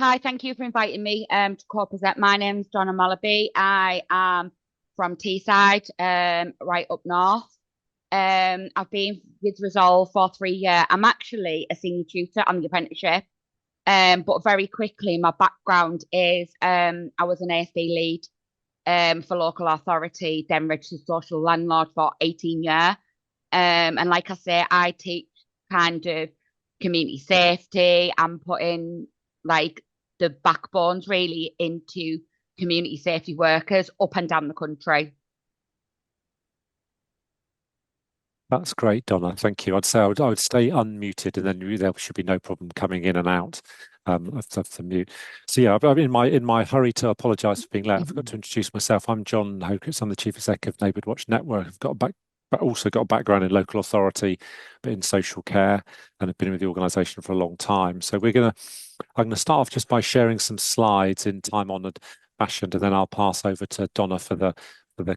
Hi, thank you for inviting me to co-present. My name's Donna Malaby. I am from Teesside, right up north. I've been with Resolve for 3 years. I'm actually a senior tutor on the apprenticeship. But very quickly, my background is I was an ASB lead for local authority, then registered social landlord for 18 years. And like I say, I teach kind of community safety. I'm putting like the backbones really into community safety workers up and down the country. That's great, Donna. Thank you. I'd say I would stay unmuted, and then there should be no problem coming in and out of the mute. So yeah, in my hurry to apologise for being late, I forgot to introduce myself. I'm John Hokitz. I'm the Chief Executive of Neighbourhood Watch Network. I've got but also got a background in local authority, but in social care, and have been with the organisation for a long time. So I'm gonna start off just by sharing some slides in time-honoured fashion, and then I'll pass over to Donna for the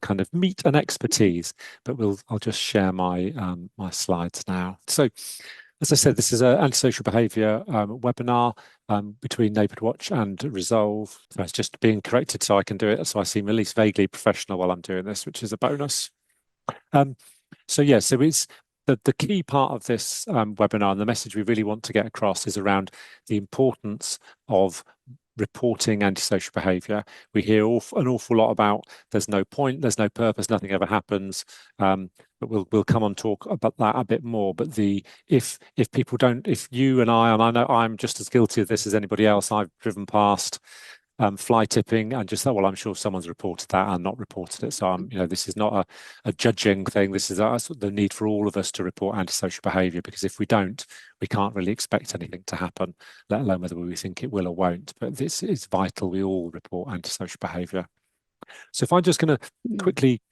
kind of meat and expertise. But I'll just share my slides now. So, as I said, this is an antisocial behaviour webinar between Neighbourhood Watch and Resolve. It's just being corrected so I can do it, so I seem at least vaguely professional while I'm doing this, which is a bonus. So yeah, so it's the key part of this webinar, and the message we really want to get across is around the importance of reporting antisocial behaviour. We hear an awful lot about there's no point, there's no purpose, nothing ever happens. But we'll come on talk about that a bit more. But if people don't, if you and I know I'm just as guilty of this as anybody else, I've driven past fly tipping and just thought, well, I'm sure someone's reported that and not reported it. So this is not a judging thing. This is the need for all of us to report antisocial behaviour, because if we don't, we can't really expect anything to happen, let alone whether we think it will or won't. But this is vital. We all report antisocial behaviour. So if I'm just going to quickly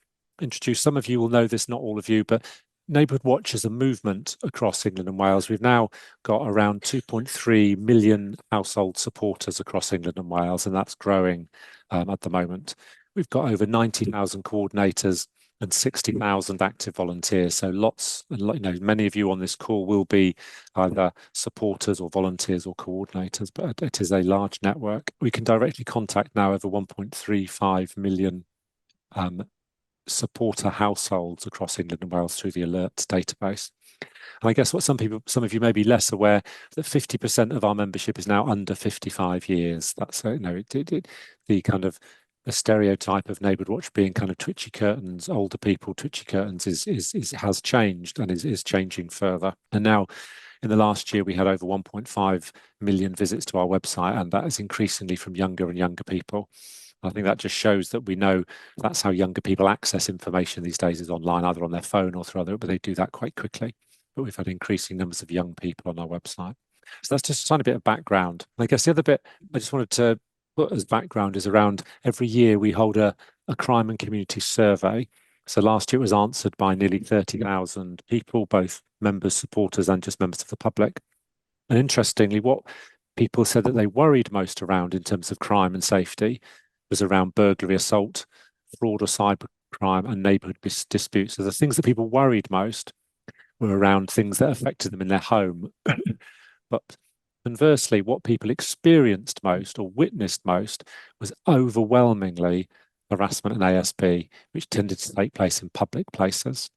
introduce, some of you will know this, not all of you, but Neighbourhood Watch is a movement across England and Wales. We've now got around 2.3 million household supporters across England and Wales, and that's growing at the moment. We've got over 90,000 coordinators and 60,000 active volunteers. So lots, and many of you on this call will be either supporters or volunteers or coordinators, but it is a large network. We can directly contact now over 1.35 million supporter households across England and Wales through the alerts database. And I guess what some of you may be less aware, that 50% of our membership is now under 55 years. That's the kind of the stereotype of Neighbourhood Watch being kind of twitchy curtains, older people, twitchy curtains has changed and is changing further. And now, in the last year, we had over 1.5 million visits to our website, and that is increasingly from younger and younger people. I think that just shows that we know that's how younger people access information these days, is online, either on their phone or through other, but they do that quite quickly. But we've had increasing numbers of young people on our website. So that's just a tiny bit of background. I guess the other bit I just wanted to put as background is around every year we hold a crime and community survey. So last year it was answered by nearly 30,000 people, both members, supporters, and just members of the public. And interestingly, what people said that they worried most around in terms of crime and safety was around burglary, assault, fraud or cyber crime, and neighbourhood disputes. So the things that people worried most were around things that affected them in their home. But conversely, what people experienced most or witnessed most was overwhelmingly harassment and ASB, which tended to take place in public places.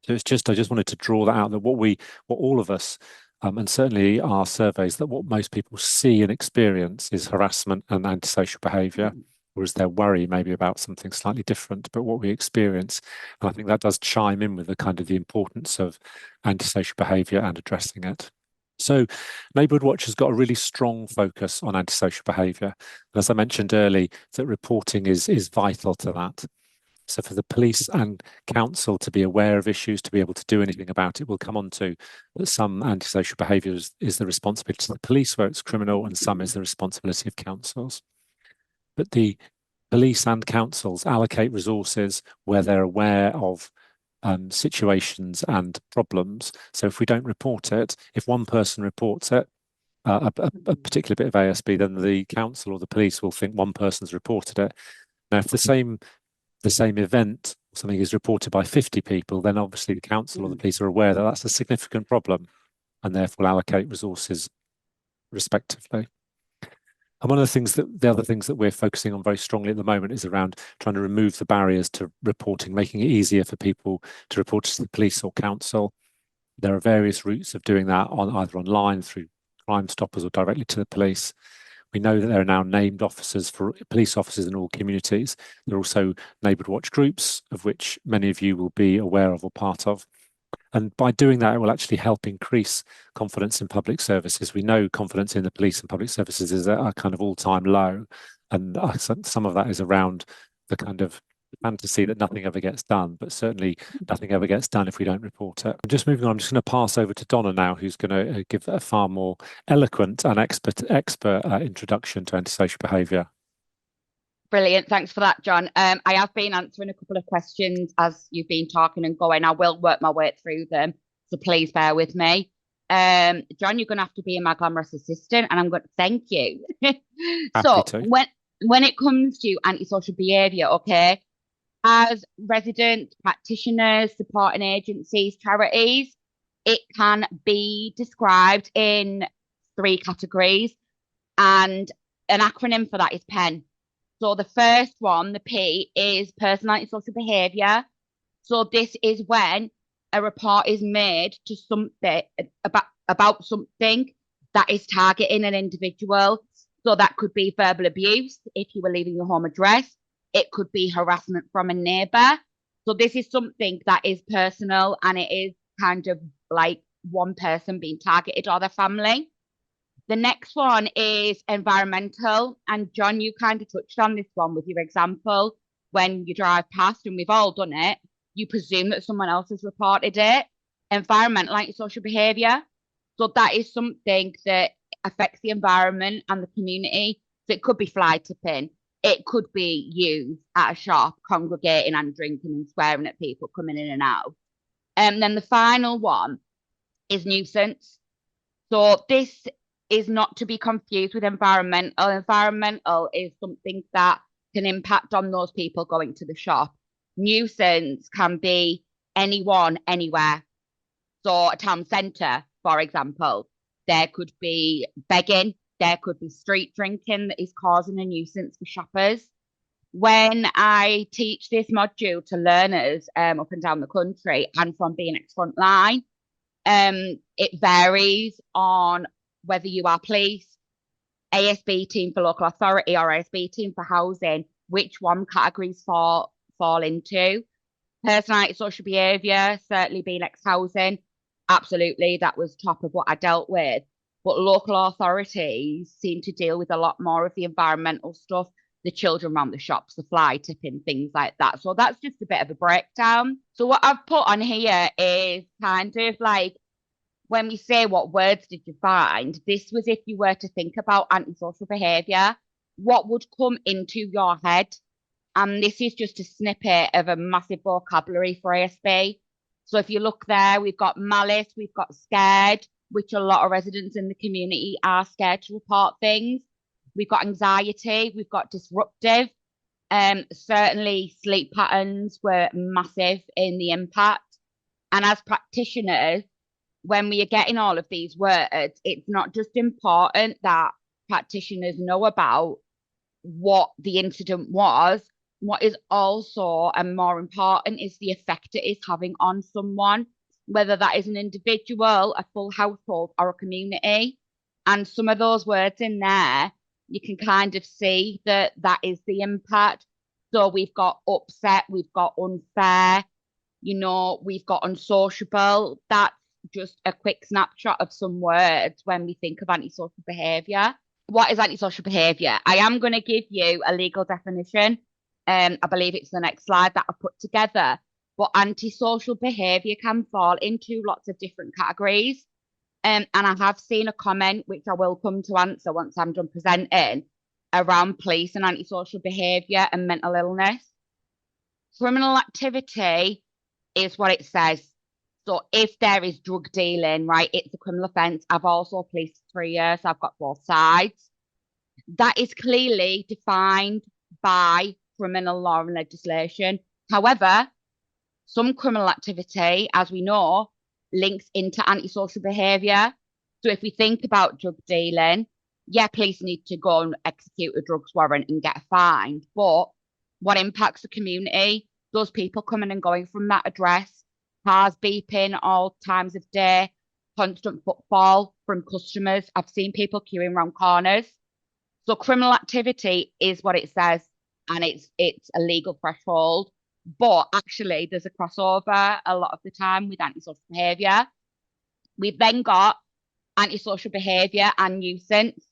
So I just wanted to draw that out, that what all of us, and certainly our surveys, that what most people see and experience is harassment and antisocial behaviour, whereas their worry maybe about something slightly different, but what we experience. And I think that does chime in with the kind of the importance of antisocial behaviour and addressing it. So Neighbourhood Watch has got a really strong focus on antisocial behaviour. As I mentioned earlier, that reporting is vital to that. So for the police and council to be aware of issues, to be able to do anything about it, we'll come on to that some antisocial behaviour is the responsibility of the police where it's criminal, and some is the responsibility of councils. But the police and councils allocate resources where they're aware of situations and problems. So if we don't report it, if one person reports it, a particular bit of ASB, then the council or the police will think one person's reported it. Now, if the same event, something is reported by 50 people, then obviously the council or the police are aware that that's a significant problem and therefore allocate resources respectively. And one of the other things that we're focusing on very strongly at the moment is around trying to remove the barriers to reporting, making it easier for people to report to the police or council. There are various routes of doing that on either online through Crime Stoppers or directly to the police. We know that there are now named officers for police officers in all communities. There are also Neighbourhood Watch groups, of which many of you will be aware of or part of. And by doing that, it will actually help increase confidence in public services. We know confidence in the police and public services is a kind of all-time low. And some of that is around the kind of fantasy that nothing ever gets done, but certainly nothing ever gets done if we don't report it. Just moving on, I'm just going to pass over to Donna now, who's going to give a far more eloquent and expert introduction to antisocial behaviour. Brilliant. Thanks for that, John. I have been answering a couple of questions as you've been talking and going. I will work my way through them, so please bear with me. John, you're going to have to be my glamorous assistant, and I'm going to thank you. So when it comes to antisocial behaviour, okay, as residents, practitioners, supporting agencies, charities, it can be described in 3 categories, and an acronym for that is PEN. So the first one, the P, is personal antisocial behaviour. So this is when a report is made to something about something that is targeting an individual. So that could be verbal abuse if you were leaving your home address. It could be harassment from a neighbour. So this is something that is personal, and it is kind of like one person being targeted or their family. The next one is environmental. And John, you kind of touched on this one with your example. When you drive past, and we've all done it, you presume that someone else has reported it. Environmental antisocial behaviour. So that is something that affects the environment and the community. So it could be fly tipping. It could be you at a shop congregating and drinking and swearing at people coming in and out. And then the final one is nuisance. So this is not to be confused with environmental. Environmental is something that can impact on those people going to the shop. Nuisance can be anyone, anywhere. So a town centre, for example, there could be begging, there could be street drinking that is causing a nuisance for shoppers. When I teach this module to learners up and down the country, and from being ex-frontline, it varies on whether you are police, ASB team for local authority, or ASB team for housing, which one categories fall into. Personal antisocial behaviour, certainly being ex-housing, absolutely, that was top of what I dealt with. But local authorities seem to deal with a lot more of the environmental stuff, the children around the shops, the fly tipping, things like that. So that's just a bit of a breakdown. So what I've put on here is kind of like, when we say what words did you find, this was if you were to think about antisocial behaviour, what would come into your head? And this is just a snippet of a massive vocabulary for ASB. So if you look there, we've got malice, we've got scared, which a lot of residents in the community are scared to report things. We've got anxiety, we've got disruptive. Certainly sleep patterns were massive in the impact. And as practitioners, when we are getting all of these words, it's not just important that practitioners know about what the incident was. What is also and more important is the effect it is having on someone, whether that is an individual, a full household, or a community. And some of those words in there, you can kind of see that is the impact. So we've got upset, we've got unfair, we've got unsociable. That's just a quick snapshot of some words when we think of antisocial behaviour. What is antisocial behaviour? I am going to give you a legal definition. I believe it's the next slide that I put together. But antisocial behaviour can fall into lots of different categories. And I have seen a comment, which I will come to answer once I'm done presenting, around police and antisocial behaviour and mental illness. Criminal activity is what it says. So if there is drug dealing, right, it's a criminal offence. I've also policed for 3 years, so I've got both sides. That is clearly defined by criminal law and legislation. However, some criminal activity, as we know, links into antisocial behaviour. So if we think about drug dealing, yeah, police need to go and execute a drugs warrant and get fined, but what impacts the community? Those people coming and going from that address, cars beeping all times of day, constant footfall from customers. I've seen people queuing around corners. So criminal activity is what it says, and it's a legal threshold. But actually, there's a crossover a lot of the time with antisocial behaviour. We've then got antisocial behaviour and nuisance.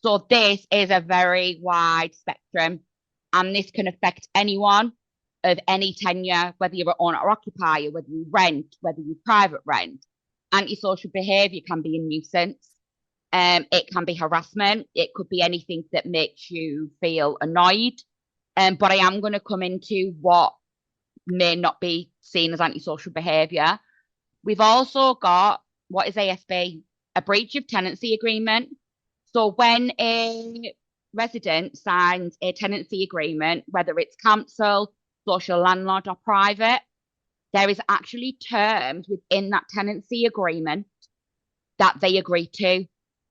So this is a very wide spectrum, and this can affect anyone of any tenure, whether you're an owner or occupier, whether you rent, whether you private rent. Antisocial behaviour can be a nuisance. It can be harassment. It could be anything that makes you feel annoyed. But I am going to come into what may not be seen as antisocial behaviour. We've also got what is ASB, a breach of tenancy agreement. So when a resident signs a tenancy agreement, whether it's council, social landlord, or private, there is actually terms within that tenancy agreement that they agree to.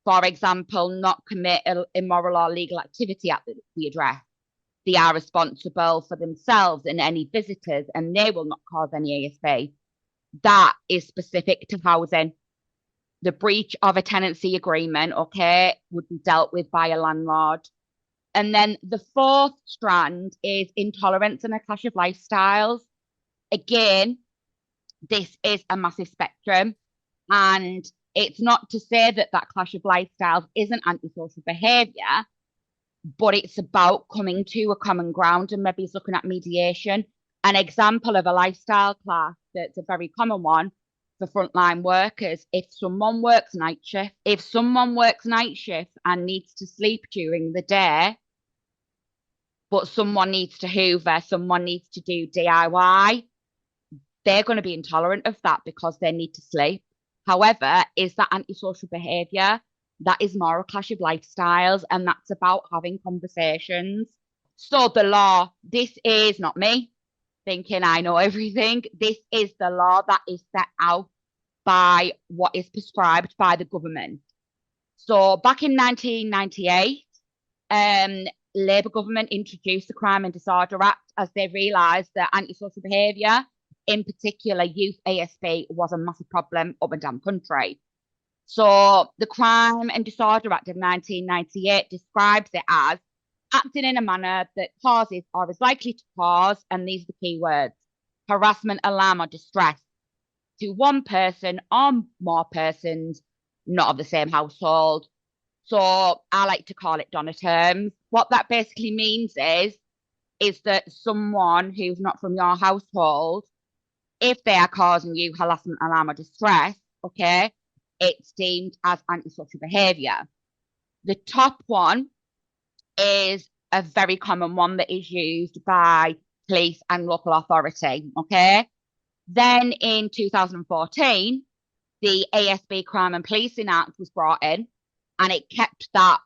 For example, not commit immoral or legal activity at the address. They are responsible for themselves and any visitors, and they will not cause any ASB. That is specific to housing. The breach of a tenancy agreement, okay, would be dealt with by a landlord. And then the fourth strand is intolerance and a clash of lifestyles. Again, this is a massive spectrum. And it's not to say that that clash of lifestyles isn't antisocial behaviour, but it's about coming to a common ground and maybe looking at mediation. An example of a lifestyle clash that's a very common one for frontline workers, if someone works night shift and needs to sleep during the day, but someone needs to hoover, someone needs to do DIY, they're going to be intolerant of that because they need to sleep. However, is that antisocial behaviour? That is more a clash of lifestyles, and that's about having conversations. So the law, this is not me thinking I know everything. This is the law that is set out by what is prescribed by the government. So back in 1998, Labour government introduced the Crime and Disorder Act as they realised that antisocial behaviour, in particular youth ASB, was a massive problem up and down the country. So the Crime and Disorder Act of 1998 describes it as acting in a manner that causes or is likely to cause, and these are the key words, harassment, alarm, or distress to one person or more persons not of the same household. So I like to call it Donna terms. What that basically means is that someone who's not from your household, if they are causing you harassment, alarm, or distress, okay, it's deemed as antisocial behaviour. The top one is a very common one that is used by police and local authority, okay? Then in 2014, the ASB Crime and Policing Act was brought in, and it kept that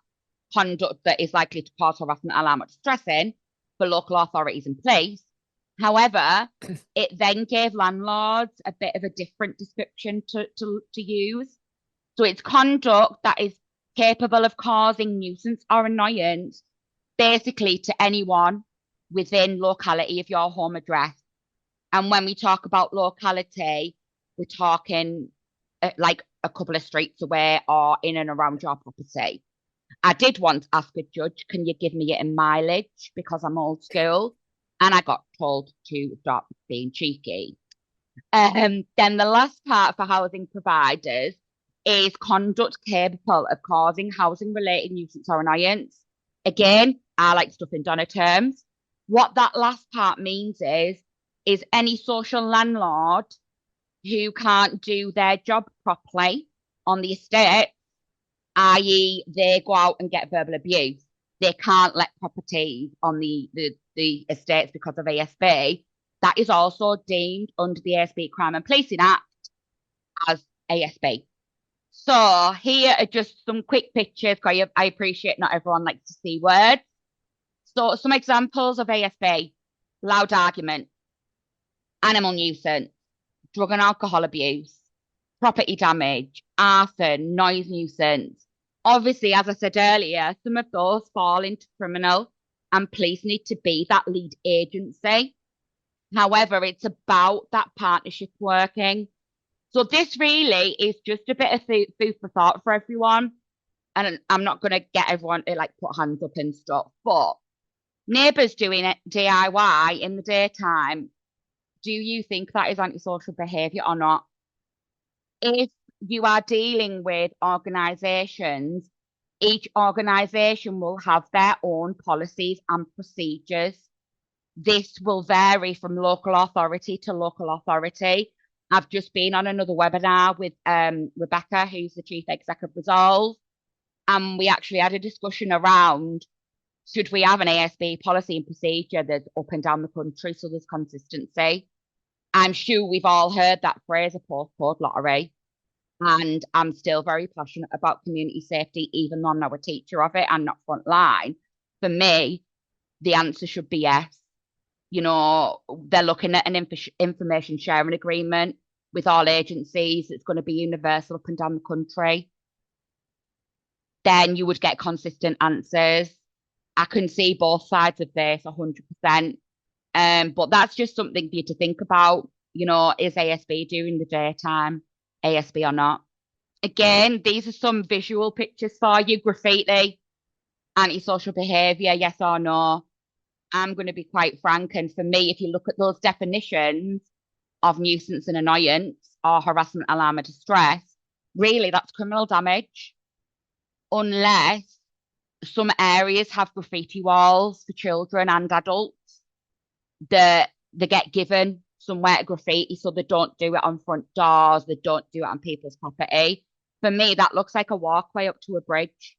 conduct that is likely to cause harassment, alarm, or distress in for local authorities and police. However, it then gave landlords a bit of a different description to use. So it's conduct that is capable of causing nuisance or annoyance basically to anyone within locality of your home address. And when we talk about locality, we're talking like a couple of streets away or in and around your property. I did once ask a judge, can you give me it in mileage because I'm old school? And I got told to stop being cheeky. Then the last part for housing providers is conduct capable of causing housing-related nuisance or annoyance. Again, I like stuff in Donna terms. What that last part means is any social landlord who can't do their job properly on the estate, i.e. they go out and get verbal abuse. They can't let properties on the estates because of ASB. That is also deemed under the ASB Crime and Policing Act as ASB. So here are just some quick pictures, because I appreciate not everyone likes to see words. So some examples of ASB: loud argument, animal nuisance, drug and alcohol abuse, property damage, arson, noise nuisance, Obviously, as I said earlier, some of those fall into criminal, and police need to be that lead agency. However, it's about that partnership working. So this really is just a bit of food for thought for everyone. And I'm not going to get everyone to like put hands up and stuff, but neighbours doing it DIY in the daytime, do you think that is antisocial behaviour or not? If you are dealing with organisations, each organisation will have their own policies and procedures. This will vary from local authority to local authority. I've just been on another webinar with Rebecca, who's the Chief Exec of Resolve, and we actually had a discussion around should we have an ASB policy and procedure that's up and down the country so there's consistency. I'm sure we've all heard that phrase, a postcode lottery, and I'm still very passionate about community safety, even though I'm now a teacher of it and not frontline. For me, the answer should be yes. You know, they're looking at an information sharing agreement with all agencies. It's going to be universal up and down the country. Then you would get consistent answers. I can see both sides of this 100%. But that's just something for you to think about. You know, is ASB during the daytime, ASB or not? Again, these are some visual pictures for you. Graffiti, antisocial behaviour, yes or no? I'm going to be quite frank. And for me, if you look at those definitions of nuisance and annoyance or harassment, alarm, or distress, really that's criminal damage. Unless some areas have graffiti walls for children and adults that they get given somewhere to graffiti, so they don't do it on front doors, they don't do it on people's property. For me, that looks like a walkway up to a bridge.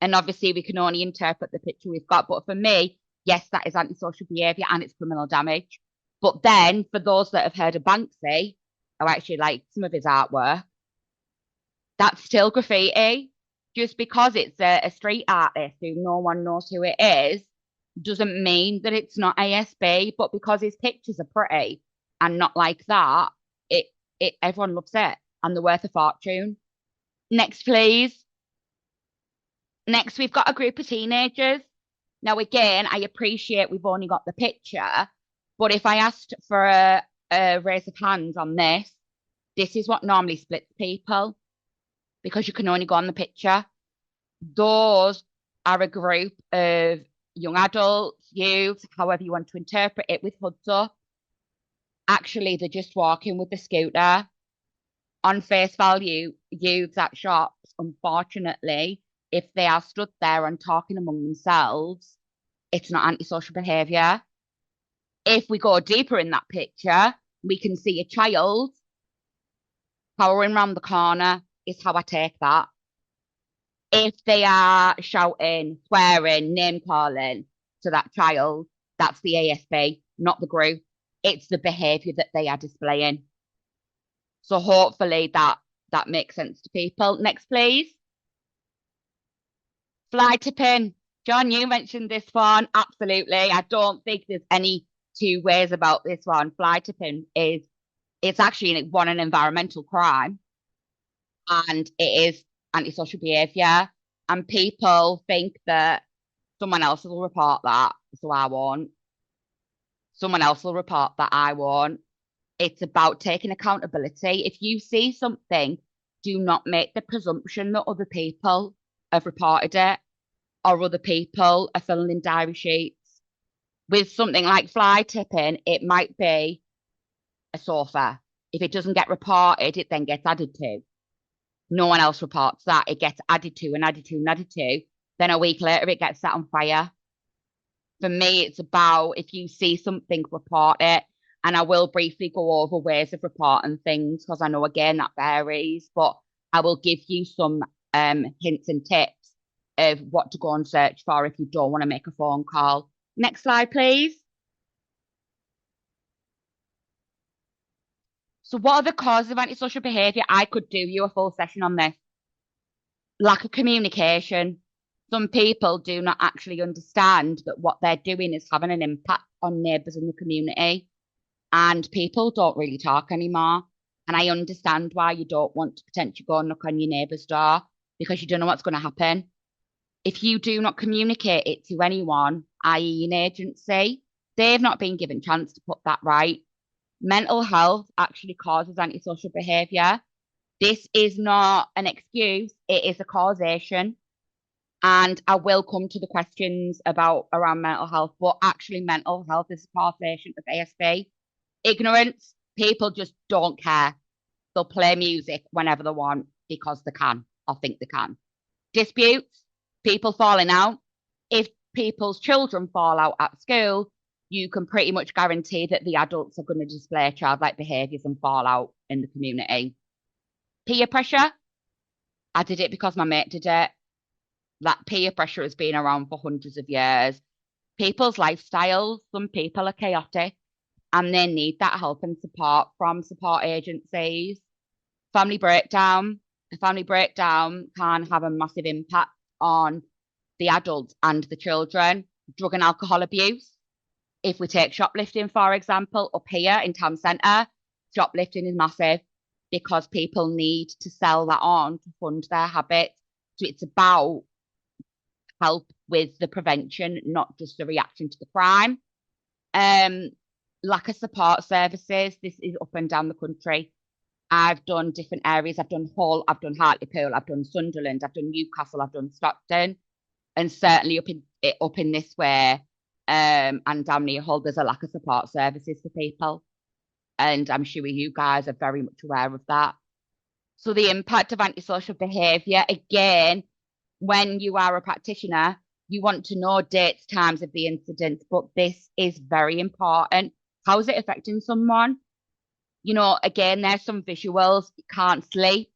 And obviously, we can only interpret the picture we've got. But for me, yes, that is antisocial behaviour and it's criminal damage. But then, for those that have heard of Banksy, or actually like some of his artwork, that's still graffiti. Just because it's a street artist who no one knows who it is, doesn't mean that it's not ASB. But because his pictures are pretty and not like that, it everyone loves it and they're worth a fortune. Next, please. Next, we've got a group of teenagers. Now, again, I appreciate we've only got the picture, but if I asked for a raise of hands on this is what normally splits people because you can only go on the picture. Those are a group of young adults, youth, however you want to interpret it, with hoods up. Actually, they're just walking with the scooter. On face value, youths at shops, unfortunately, if they are stood there and talking among themselves, it's not antisocial behaviour. If we go deeper in that picture, we can see a child powering around the corner, is how I take that. If they are shouting, swearing, name calling to that child, that's the ASB, not the group. It's the behaviour that they are displaying. So hopefully that makes sense to people. Next, please. Fly tipping. John, you mentioned this one. Absolutely. I don't think there's any two ways about this one. Fly tipping it's actually an environmental crime and it is antisocial behaviour. And people think that someone else will report that, so I won't. Someone else will report that, I won't. It's about taking accountability. If you see something, do not make the presumption that other people have reported it or other people are filling in diary sheets. With something like fly tipping, it might be a sofa. If it doesn't get reported, it then gets added to. No one else reports that. It gets added to and added to and added to. Then a week later, it gets set on fire. For me, it's about if you see something, report it. And I will briefly go over ways of reporting things because I know, again, that varies. But I will give you some hints and tips of what to go and search for if you don't want to make a phone call. Next slide, please. So what are the causes of antisocial behaviour? I could do you a full session on this. Lack of communication. Some people do not actually understand that what they're doing is having an impact on neighbours in the community. And people don't really talk anymore. And I understand why you don't want to potentially go and knock on your neighbour's door. because you don't know what's going to happen. If you do not communicate it to anyone, i.e. an agency, they've not been given chance to put that right. Mental health actually causes antisocial behaviour. This is not an excuse, it is a causation. And I will come to the questions about around mental health, but actually mental health is a causation of ASB. Ignorance, people just don't care. They'll play music whenever they want because they can or think they can. Disputes, people falling out. If people's children fall out at school, you can pretty much guarantee that the adults are going to display childlike behaviours and fall out in the community. Peer pressure, I did it because my mate did it. That peer pressure has been around for hundreds of years. People's lifestyles, some people are chaotic and they need that help and support from support agencies. Family breakdown. A family breakdown can have a massive impact on the adults and the children. Drug and alcohol abuse. If we take shoplifting, for example, up here in town centre, shoplifting is massive because people need to sell that on to fund their habits. So it's about help with the prevention, not just the reaction to the crime. Lack of support services. This is up and down the country. I've done different areas. I've done Hull, I've done Hartlepool, I've done Sunderland, I've done Newcastle, I've done Stockton, and certainly up in this way, and down near Hull, there's a lack of support services for people, and I'm sure you guys are very much aware of that. So the impact of antisocial behaviour, again, when you are a practitioner, you want to know dates, times of the incident, but this is very important. How is it affecting someone? You know, again, there's some visuals. You can't sleep.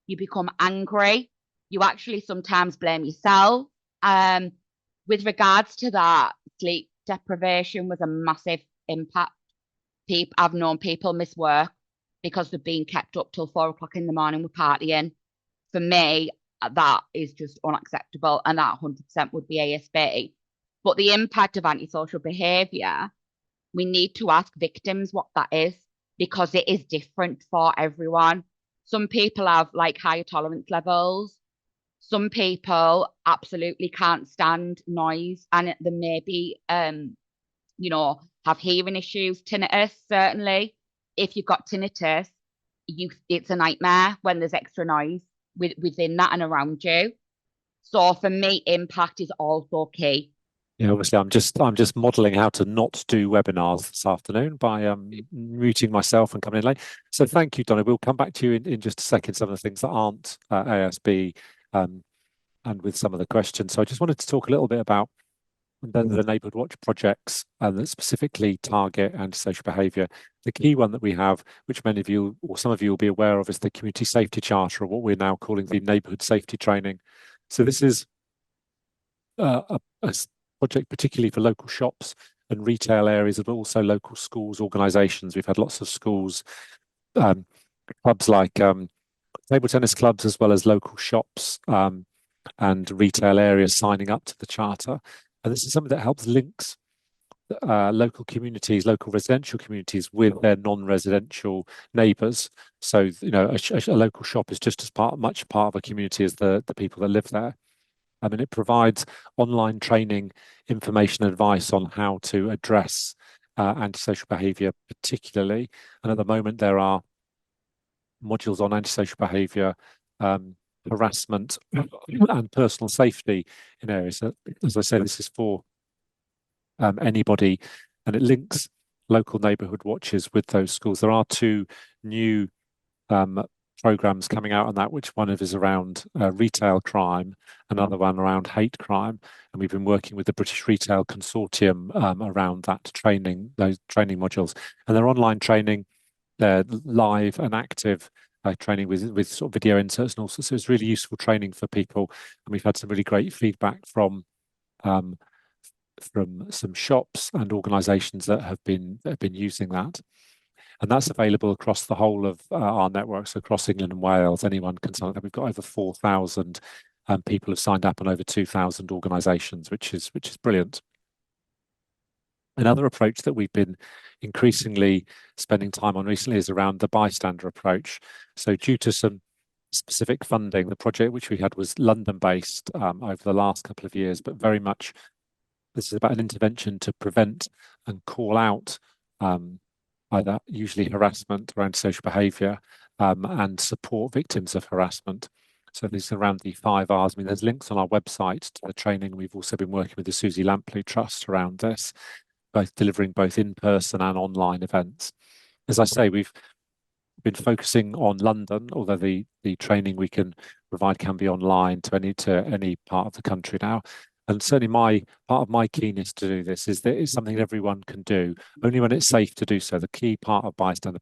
You become angry. You actually sometimes blame yourself. With regards to that, sleep deprivation was a massive impact. I've known people miss work because they've been kept up till 4 o'clock in the morning with partying. For me, that is just unacceptable, and that 100% would be ASB. But the impact of antisocial behaviour, we need to ask victims what that is, because it is different for everyone. Some people have like higher tolerance levels. Some people absolutely can't stand noise, and they maybe, have hearing issues, tinnitus, certainly. If you've got tinnitus, it's a nightmare when there's extra noise within that and around you. So for me, impact is also key. Yeah, obviously, I'm just modelling how to not do webinars this afternoon by muting myself and coming in late. So thank you, Donna. We'll come back to you in just a second. Some of the things that aren't ASB, and with some of the questions. So I just wanted to talk a little bit about the Neighbourhood Watch projects that specifically target antisocial behaviour. The key one that we have, which many of you or some of you will be aware of, is the Community Safety Charter, or what we're now calling the Neighbourhood Safety Training. So this is a project particularly for local shops and retail areas, but also local schools, organisations. We've had lots of schools, clubs like table tennis clubs, as well as local shops and retail areas signing up to the charter. And this is something that helps links local communities, local residential communities, with their non-residential neighbours. So, you know, a local shop is just as much part of a community as the people that live there. I mean, it provides online training, information, advice on how to address antisocial behaviour particularly. And at the moment, there are modules on antisocial behaviour, harassment and personal safety in areas. So, as I say, this is for anybody, and it links local neighbourhood watches with those schools. There are two new programs coming out on that, which one is around retail crime, another one around hate crime, and we've been working with the British Retail Consortium around that training, those training modules. And they're online training, they're live and active training with sort of video inserts and also, so it's really useful training for people. And we've had some really great feedback from some shops and organisations that have been using that. And that's available across the whole of our networks across England and Wales. Anyone can sign up. We've got over 4,000 people have signed up, and over 2,000 organisations, which is brilliant. Another approach that we've been increasingly spending time on recently is around the bystander approach. So due to some specific funding. The project which we had was London-based over the last couple of years, but very much this is about an intervention to prevent and call out either usually harassment or antisocial behaviour and support victims of harassment. So this is around the 5 Rs. I mean, there's links on our website to the training. We've also been working with the Susie Lampley Trust around this, both delivering both in-person and online events. As I say, we've been focusing on London, although the training we can provide can be online to any part of the country now. And certainly part of my keenness to do this is that it's something that everyone can do, only when it's safe to do so. The key part of bystander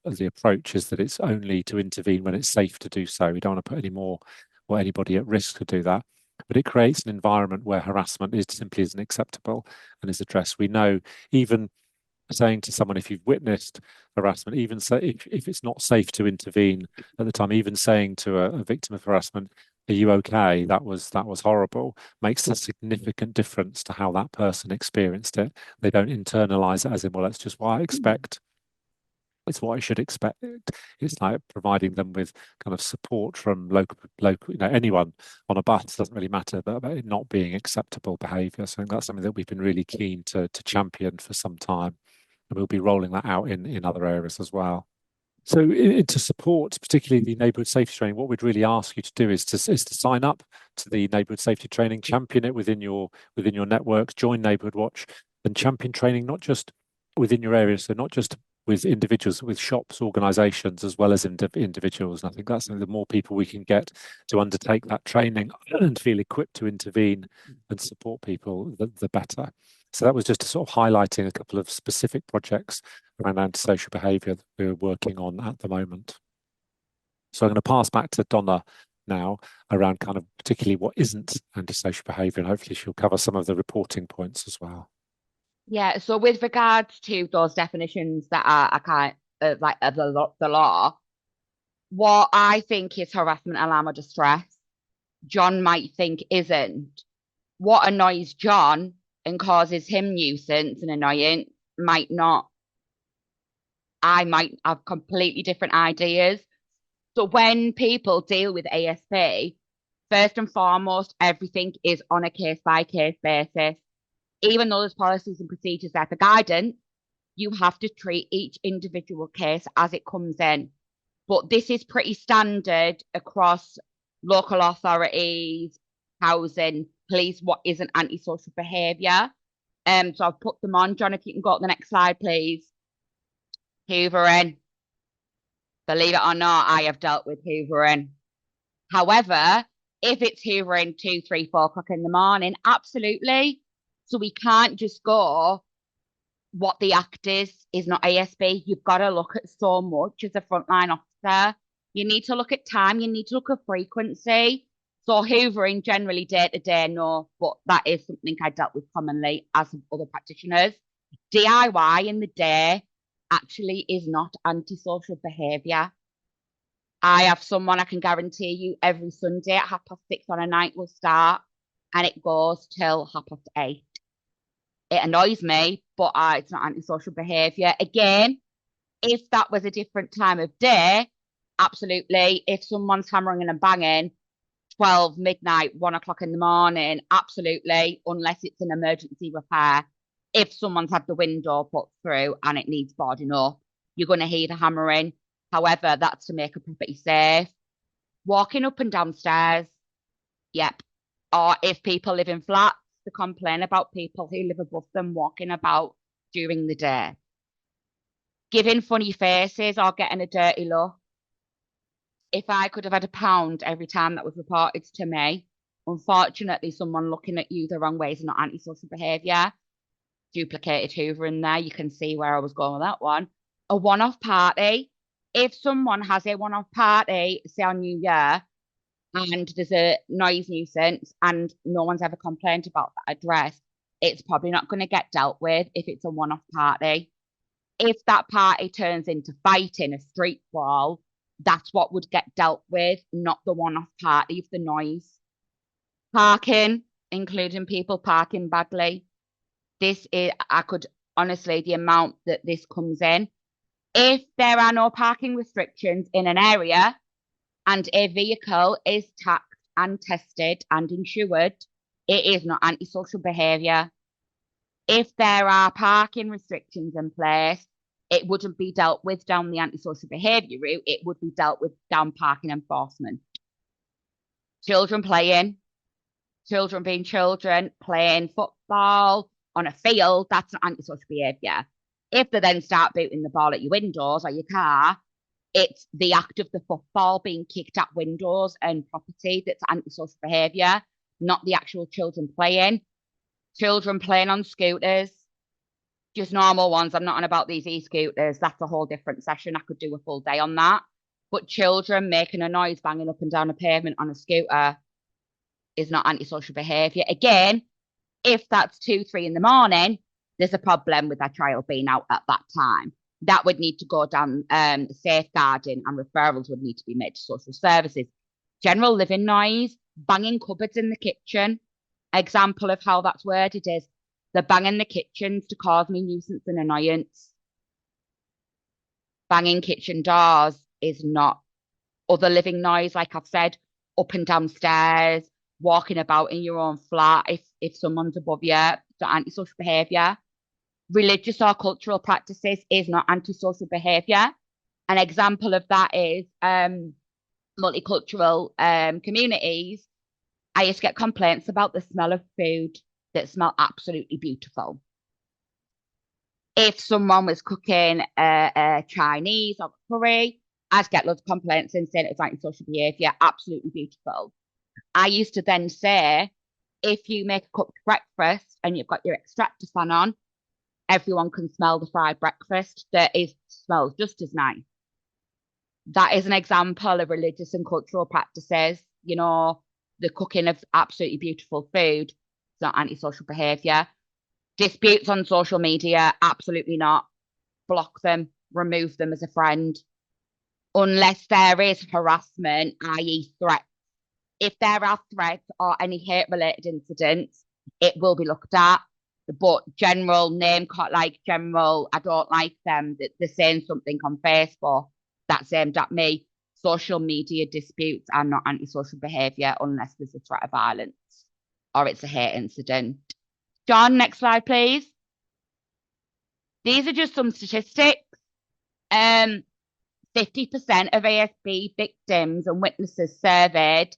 the approach is that it's only to intervene when it's safe to do so. We don't want to put any more or anybody at risk to do that. But it creates an environment where harassment simply isn't acceptable and is addressed. We know even saying to someone, if you've witnessed harassment, even so, if it's not safe to intervene at the time, even saying to a victim of harassment, "Are you okay? That was horrible," makes a significant difference to how that person experienced it. They don't internalize it as in, well, that's just what I expect. It's what I should expect. It's like providing them with kind of support from local, anyone on a bus, doesn't really matter, but about it not being acceptable behaviour. So I think that's something that we've been really keen to champion for some time. And we'll be rolling that out in other areas as well. So to support particularly the neighbourhood safety training, what we'd really ask you to do is to sign up to the neighbourhood safety training, champion it within your network, join Neighbourhood Watch and champion training, not just within your area, so not just with individuals, with shops, organisations, as well as individuals. And I think that's the more people we can get to undertake that training and feel equipped to intervene and support people, the better. So that was just sort of highlighting a couple of specific projects around antisocial behaviour that we're working on at the moment. So I'm going to pass back to Donna now around kind of particularly what isn't antisocial behaviour, and hopefully she'll cover some of the reporting points as well. Yeah, so with regards to those definitions that are kind of like the law, what I think is harassment, alarm, or distress, John might think isn't. What annoys John and causes him nuisance and annoyance might not. I might have completely different ideas. So when people deal with ASB, first and foremost, everything is on a case-by-case basis. Even though there's policies and procedures there for guidance, you have to treat each individual case as it comes in. But this is pretty standard across local authorities, housing, police, what isn't antisocial behaviour. So I've put them on. John, if you can go to the next slide, please. Hoovering. Believe it or not, I have dealt with hoovering. However, if it's hoovering 2, 3, 4 o'clock in the morning, absolutely. So we can't just go, what the act is not ASB. You've got to look at so much as a frontline officer. You need to look at time. You need to look at frequency. So hoovering generally day to day, no, but that is something I dealt with commonly as other practitioners. DIY in the day actually is not antisocial behaviour. I have someone, I can guarantee you, every Sunday at 6:30 on a night will start and it goes till 8:30. It annoys me, but it's not antisocial behaviour. Again, if that was a different time of day, absolutely. If someone's hammering and banging 12, midnight, 1 o'clock in the morning, absolutely, unless it's an emergency repair. If someone's had the window put through and it needs boarding up, you're going to hear the hammering. However, that's to make a property safe. Walking up and downstairs, yep. Or if people live in flats, to complain about people who live above them walking about during the day. Giving funny faces or getting a dirty look. If I could have had £1 every time that was reported to me, unfortunately, someone looking at you the wrong way is not antisocial behaviour. Duplicated Hoover in there. You can see where I was going with that one. A one-off party. If someone has a one-off party, say on New Year, and there's a noise nuisance and no one's ever complained about that address, it's probably not going to get dealt with if it's a one-off party. If that party turns into fighting, a street brawl, that's what would get dealt with, not the one-off party of the noise. Parking, including people parking badly. This is, I could honestly, the amount that this comes in. If there are no parking restrictions in an area, and a vehicle is taxed and tested and insured, it is not antisocial behaviour. If there are parking restrictions in place, it wouldn't be dealt with down the antisocial behaviour route, it would be dealt with down parking enforcement. Children playing, children being children, playing football on a field, that's not antisocial behaviour. If they then start booting the ball at your windows or your car, it's the act of the football being kicked at windows and property that's antisocial behaviour, not the actual children playing. Children playing on scooters, just normal ones. I'm not on about these e-scooters. That's a whole different session. I could do a full day on that. But children making a noise banging up and down a pavement on a scooter is not antisocial behaviour. Again, if that's 2, 3 in the morning, there's a problem with that child being out at that time. That would need to go down safeguarding, and referrals would need to be made to social services. General living noise, banging cupboards in the kitchen. Example of how that's worded is they're banging the kitchens to cause me nuisance and annoyance. Banging kitchen doors is not. Other living noise, like I've said, up and downstairs, walking about in your own flat if someone's above you, so antisocial behaviour. Religious or cultural practices is not antisocial behaviour. An example of that is multicultural communities. I used to get complaints about the smell of food that smelled absolutely beautiful. If someone was cooking Chinese or curry, I'd get loads of complaints and saying it's antisocial behaviour, absolutely beautiful. I used to then say, if you make a cooked breakfast and you've got your extractor fan on, everyone can smell the fried breakfast. Smells just as nice. That is an example of religious and cultural practices. You know, the cooking of absolutely beautiful food. It's not antisocial behaviour. Disputes on social media, absolutely not. Block them, remove them as a friend. Unless there is harassment, i.e. threats. If there are threats or any hate-related incidents, it will be looked at. But general name, like general, I don't like them, that they're saying something on Facebook that's aimed at me. Social media disputes are not antisocial behaviour unless there's a threat of violence or it's a hate incident. John, next slide, please. These are just some statistics. 50% of ASB victims and witnesses surveyed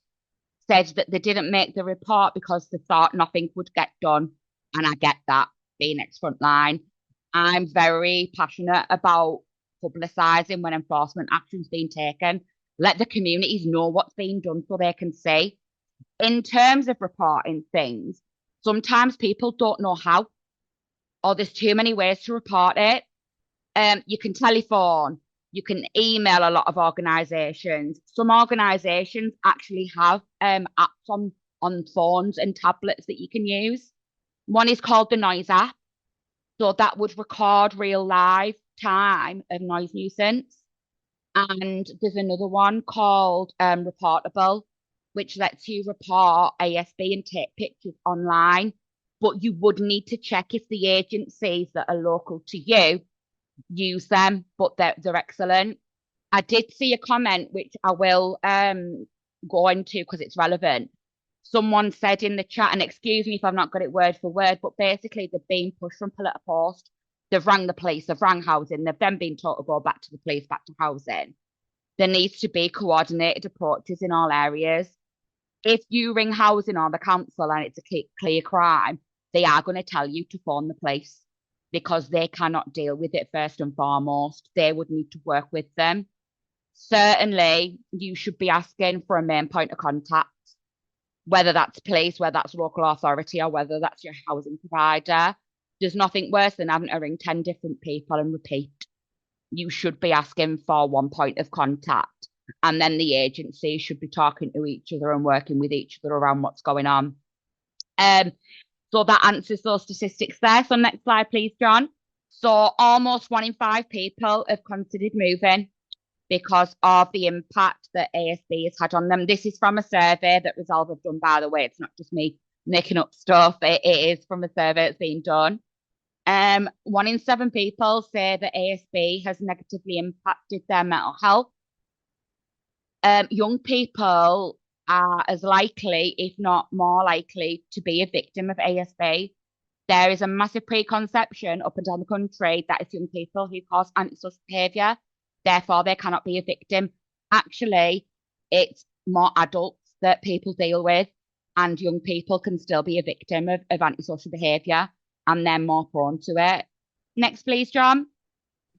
said that they didn't make the report because they thought nothing would get done. And I get that, being ex-front line. I'm very passionate about publicising when enforcement action's being taken. Let the communities know what's being done so they can see. In terms of reporting things, sometimes people don't know how, or there's too many ways to report it. You can telephone, you can email a lot of organisations. Some organisations actually have apps on phones and tablets that you can use. One is called the Noise app. So that would record real live time of noise nuisance. And there's another one called Reportable, which lets you report ASB and take pictures online. But you would need to check if the agencies that are local to you use them, but they're excellent. I did see a comment which I will go into because it's relevant. Someone said in the chat, and excuse me if I've not got it word for word, but basically they've been pushed from pillar to post. They've rang the police, they've rang housing, they've then been told to go back to the police, back to housing. There needs to be coordinated approaches in all areas. If you ring housing or the council and it's a clear crime, they are going to tell you to phone the police because they cannot deal with it first and foremost. They would need to work with them. Certainly, you should be asking for a main point of contact, whether that's police, whether that's local authority, or whether that's your housing provider. There's nothing worse than having to ring 10 different people and repeat. You should be asking for one point of contact, and then the agency should be talking to each other and working with each other around what's going on. So that answers those statistics there. So next slide, please, John. So almost 1 in 5 people have considered moving because of the impact that ASB has had on them. This is from a survey that Resolve have done, by the way. It's not just me making up stuff. It is from a survey that's been done. 1 in 7 people say that ASB has negatively impacted their mental health. Young people are as likely, if not more likely, to be a victim of ASB. There is a massive preconception up and down the country that it's young people who cause antisocial behaviour, therefore they cannot be a victim. Actually, it's more adults that people deal with, and young people can still be a victim of antisocial behaviour, and they're more prone to it. Next, please, John.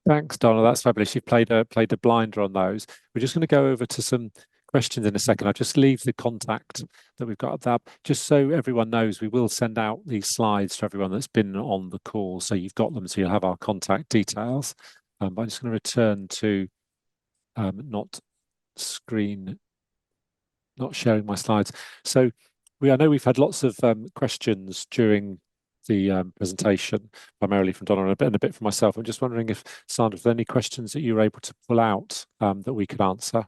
Thanks, Donna. That's fabulous. You've played a blinder on those. We're just going to go over to some questions in a second. I'll just leave the contact that we've got up, just so everyone knows. We will send out these slides to everyone that's been on the call, so you've got them, so you'll have our contact details. But I'm just going to return to not sharing my slides. So I know we've had lots of questions during the presentation, primarily from Donna and a bit from myself. I'm just wondering if, Sandra, if there are any questions that you were able to pull out that we could answer?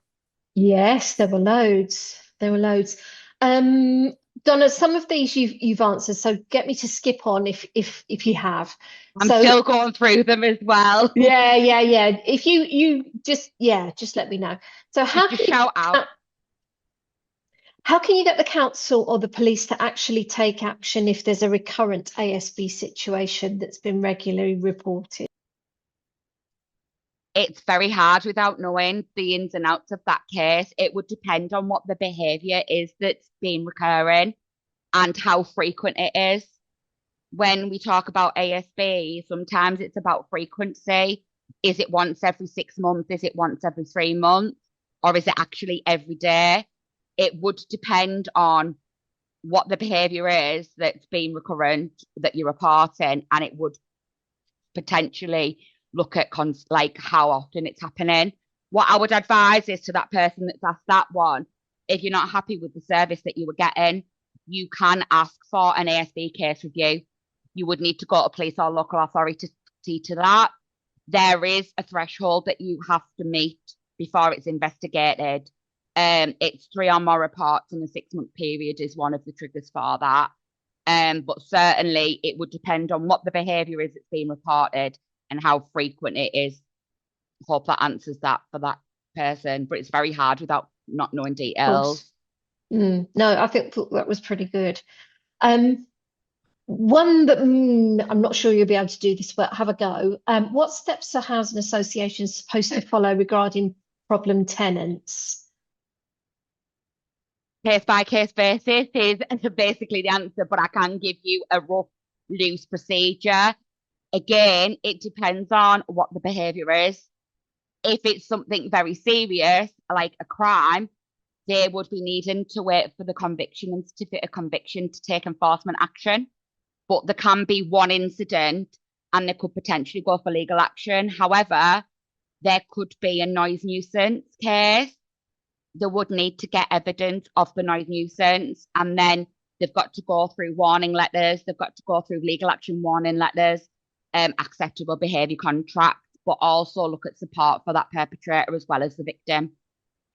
Yes, there were loads. There were loads. Donna, some of these you've answered, so get me to skip on if you have. I'm still going through them as well. Yeah. If you just let me know. So just shout out. How can you get the council or the police to actually take action if there's a recurrent ASB situation that's been regularly reported? It's very hard without knowing the ins and outs of that case. It would depend on what the behaviour is that's been recurring and how frequent it is. When we talk about ASB, sometimes it's about frequency. Is it once every 6 months? Is it once every 3 months? Or is it actually every day? It would depend on what the behaviour is that's been recurrent that you're reporting, and it would potentially look at like how often it's happening. What I would advise is to that person that's asked that one, if you're not happy with the service that you were getting, you can ask for an ASB case review. You would need to go to police or local authority to that. There is a threshold that you have to meet before it's investigated. It's 3 or more reports in a 6-month period is one of the triggers for that. But certainly it would depend on what the behaviour is that's being reported and how frequent it is. Hope that answers that for that person, but it's very hard without not knowing details. No, I think that was pretty good. One that I'm not sure you'll be able to do this, but have a go. What steps are housing associations supposed to follow regarding problem tenants? Case by case basis is basically the answer, but I can give you a rough, loose procedure. Again, it depends on what the behaviour is. If it's something very serious, like a crime, they would be needing to wait for the conviction and certificate of conviction to take enforcement action. But there can be one incident and they could potentially go for legal action. However, there could be a noise nuisance case. They would need to get evidence of the noise nuisance, and then they've got to go through warning letters, they've got to go through legal action warning letters, acceptable behaviour contracts, but also look at support for that perpetrator as well as the victim.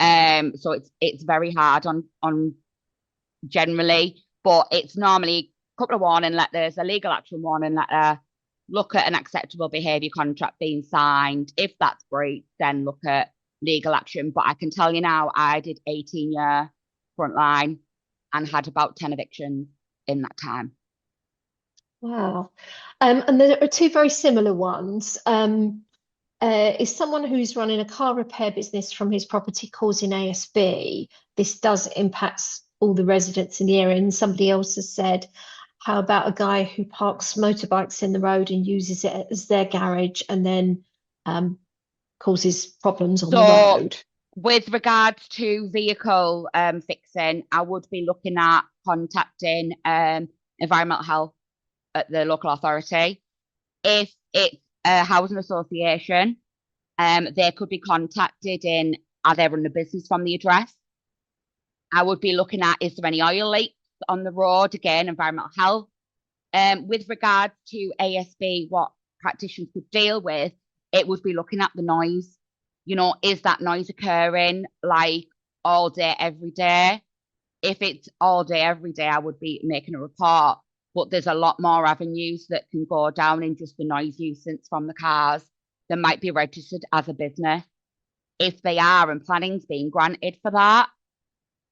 So it's very hard on generally, but it's normally a couple of warning letters, a legal action warning letter, look at an acceptable behaviour contract being signed. If that's breached, then look at legal action. But I can tell you now, I did 18-year frontline and had about 10 evictions in that time. Wow. And there are two very similar ones. Is someone who's running a car repair business from his property causing ASB? This does impact all the residents in the area. And somebody else has said, how about a guy who parks motorbikes in the road and uses it as their garage and then causes problems on the road? With regards to vehicle fixing, I would be looking at contacting environmental health at the local authority. If it's a housing association, they could be contacted in, are they running a business from the address? I would be looking at, is there any oil leaks on the road? Again, environmental health. With regards to ASB, what practitioners could deal with, it would be looking at the noise. You know, is that noise occurring like all day, every day? If it's all day, every day, I would be making a report. But there's a lot more avenues that can go down in just the noise nuisance from the cars that might be registered as a business. If they are and planning's being granted for that,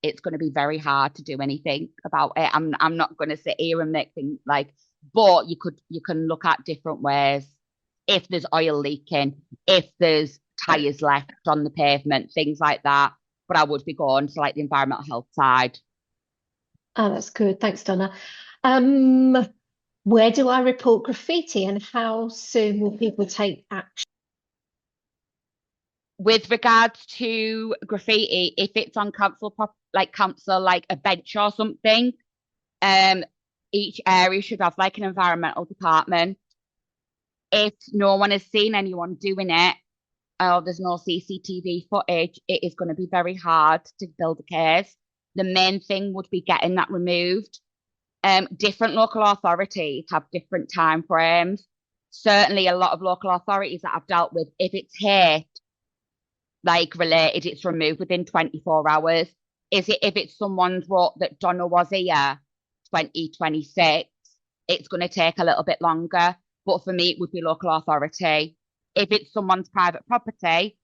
it's going to be very hard to do anything about it. I'm not going to sit here and make things like, but you can look at different ways. If there's oil leaking, if there's tires left on the pavement, things like that. But I would be going to like the environmental health side. Oh, that's good. Thanks, Donna. Where do I report graffiti, and how soon will people take action? With regards to graffiti, if it's on council like a bench or something, each area should have like an environmental department. If no one has seen anyone doing it, or there's no CCTV footage, it is going to be very hard to build a case. The main thing would be getting that removed. Different local authorities have different time frames. Certainly a lot of local authorities that I've dealt with, if it's hate like related, it's removed within 24 hours. If it's someone's wrote that Donna was here 2026, it's going to take a little bit longer. But for me, it would be local authority. If it's someone's private property,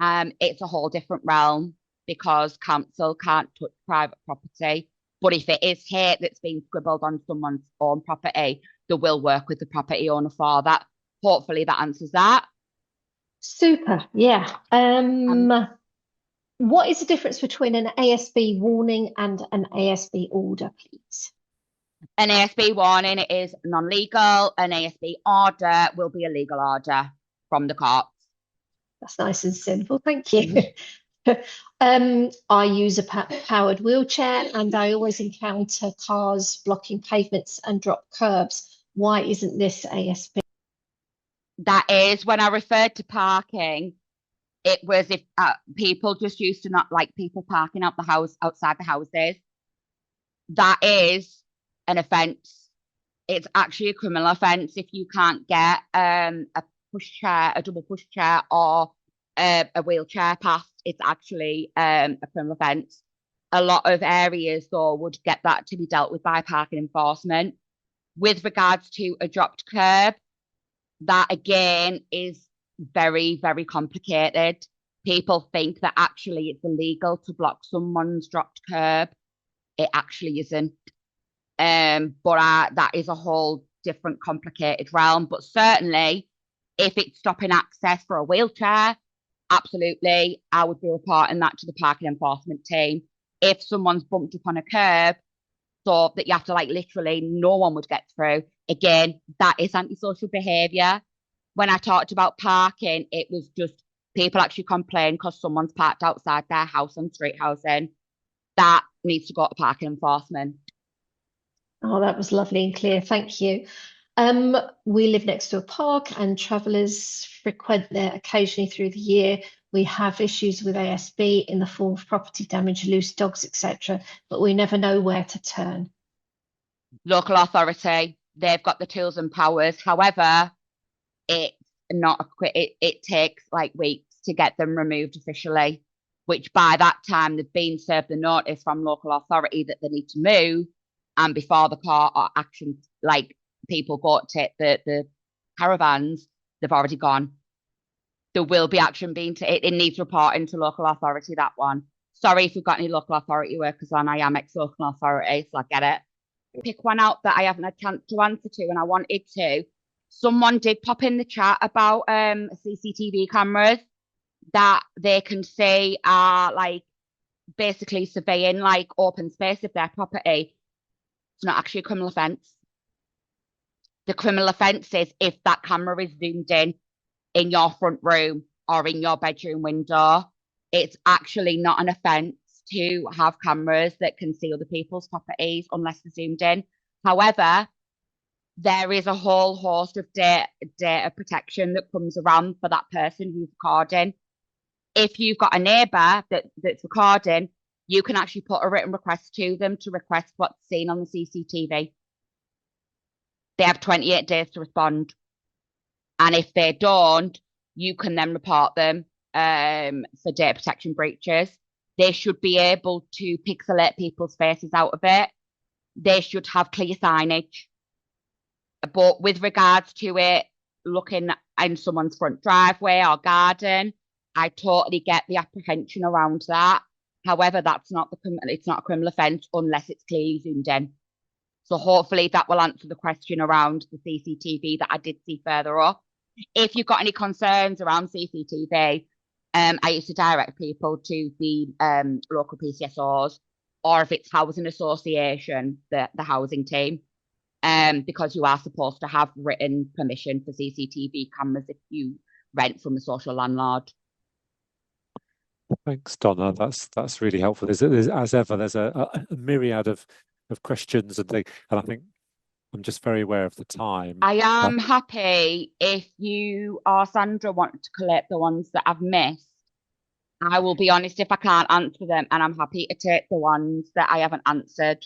it's a whole different realm because council can't touch private property. But if it is hate that's been scribbled on someone's own property, they will work with the property owner for that. Hopefully that answers that. Super. Yeah. What is the difference between an ASB warning and an ASB order, please? An ASB warning is non-legal. An ASB order will be a legal order from the courts. That's nice and simple. Thank you. I use a powered wheelchair, and I always encounter cars blocking pavements and drop curbs. Why isn't this ASB? That is, when I referred to parking, it was if people just used to not like people parking outside the houses. That is an offence. It's actually a criminal offence if you can't get a double pushchair, or a wheelchair past. It's actually a criminal offence. A lot of areas, though, would get that to be dealt with by parking enforcement. With regards to a dropped curb, that again is very, very complicated. People think that actually it's illegal to block someone's dropped curb. It actually isn't. But that is a whole different complicated realm. But certainly, if it's stopping access for a wheelchair, absolutely, I would be reporting that to the parking enforcement team. If someone's bumped upon a curb, so that you have to like literally no one would get through, again, that is antisocial behaviour. When I talked about parking, it was just people actually complain because someone's parked outside their house on street housing. That needs to go to parking enforcement. Oh, that was lovely and clear. Thank you. We live next to a park, and travellers frequent there occasionally through the year. We have issues with ASB in the form of property damage, loose dogs, etc., but we never know where to turn. Local authority, they've got the tools and powers. However, it's not a quick. It takes like weeks to get them removed officially, which by that time they've been served the notice from local authority that they need to move, and before the court or action, like people go to take the caravans, they've already gone. There will be action being it needs reporting to local authority, that one. Sorry if you've got any local authority workers on. I am ex-local authority, so I get it. Pick one out that I haven't had a chance to answer to, and I wanted to. Someone did pop in the chat about CCTV cameras that they can see are like basically surveying like open space of their property. It's not actually a criminal offence. The criminal offence is if that camera is zoomed in your front room or in your bedroom window. It's actually not an offence to have cameras that can see other people's properties unless they're zoomed in. However, there is a whole host of data protection that comes around for that person who's recording. If you've got a neighbour that's recording, you can actually put a written request to them to request what's seen on the CCTV. They have 28 days to respond. And if they don't, you can then report them for data protection breaches. They should be able to pixelate people's faces out of it. They should have clear signage. But with regards to it looking in someone's front driveway or garden, I totally get the apprehension around that. However, it's not a criminal offence unless it's clearly zoomed in. So hopefully that will answer the question around the CCTV that I did see further up. If you've got any concerns around CCTV, I used to direct people to the local PCSOs, or if it's housing association, the housing team, because you are supposed to have written permission for CCTV cameras if you rent from a social landlord. Thanks, Donna. That's really helpful. There's as ever, there's a myriad of questions and things, and I think I'm just very aware of the time. I am happy if you or Sandra want to collect the ones that I've missed. I will be honest if I can't answer them, and I'm happy to take the ones that I haven't answered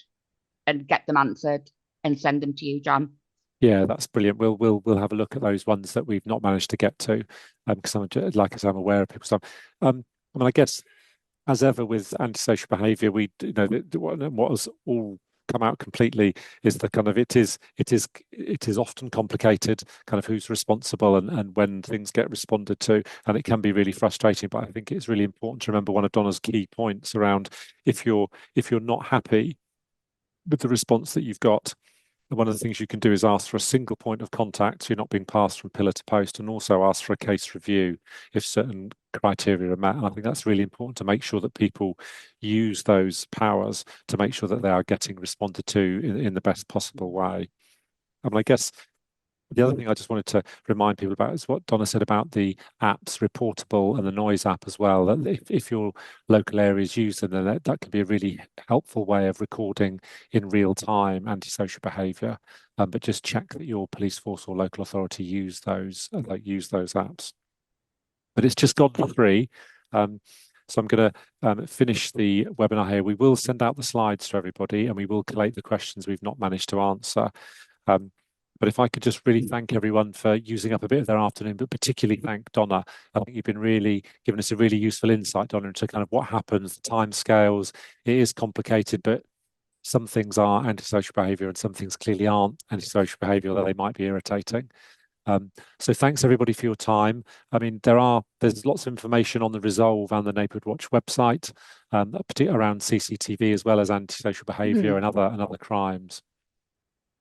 and get them answered and send them to you, John. Yeah, that's brilliant. We'll have a look at those ones that we've not managed to get to, because like I said, I'm aware of people's stuff. I mean, I guess as ever with antisocial behaviour, we what has all come out completely is the kind of it is often complicated, kind of who's responsible and when things get responded to, and it can be really frustrating. But I think it's really important to remember one of Donna's key points around if you're not happy with the response that you've got, one of the things you can do is ask for a single point of contact, so you're not being passed from pillar to post, and also ask for a case review if certain criteria are met. And I think that's really important to make sure that people use those powers to make sure that they are getting responded to in the best possible way. I mean, I guess the other thing I just wanted to remind people about is what Donna said about the apps, Reportable and the Noise app as well. That if your local areas use them, then that can be a really helpful way of recording in real time antisocial behaviour. But just check that your police force or local authority use those apps. But it's just gone for free. So I'm going to finish the webinar here. We will send out the slides to everybody, and we will collate the questions we've not managed to answer. But if I could just really thank everyone for using up a bit of their afternoon, but particularly thank Donna. I think you've been really giving us a really useful insight, Donna, into kind of what happens, the timescales. It is complicated, but some things are antisocial behaviour and some things clearly aren't antisocial behaviour, although they might be irritating. So thanks everybody for your time. I mean, there's lots of information on the Resolve and the Neighbourhood Watch website, particularly around CCTV as well as antisocial behaviour and other crimes.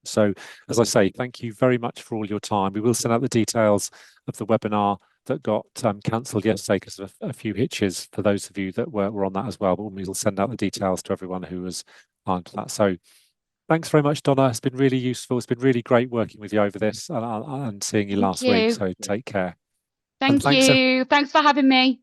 So, as I say, thank you very much for all your time. We will send out the details of the webinar that got cancelled yesterday because of a few hitches for those of you that were on that as well. But we'll send out the details to everyone who was on to that. So, thanks very much, Donna. It's been really useful. It's been really great working with you over this and seeing you last week. So, take care. Thank you. Thanks for having me.